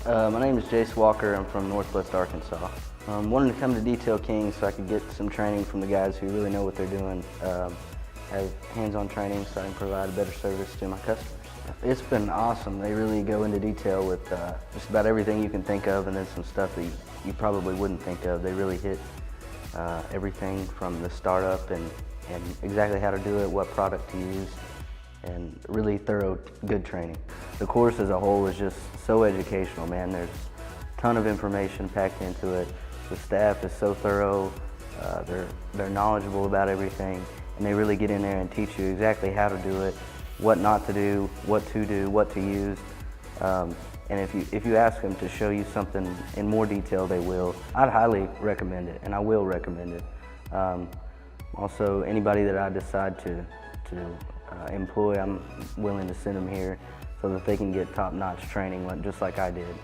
My name is Jace Walker. I'm from Northwest Arkansas. Wanted to come to Detail King so I could get some training from the guys who really know what they're doing, have hands-on training so I can provide a better service to my customers. It's been awesome. They really go into detail with just about everything you can think of, and then some stuff that you probably wouldn't think of. They really hit everything from the startup and exactly how to do it, what product to use, and really thorough, good training. The course as a whole is just so educational, man. There's a ton of information packed into it. The staff is so thorough. They're knowledgeable about everything, and they really get in there and teach you exactly how to do it, what not to do, what to use. And if you ask them to show you something in more detail, they will. I'd highly recommend it, and I will recommend it. Also, anybody that I decide to employ, I'm willing to send them here so that they can get top-notch training just like I did.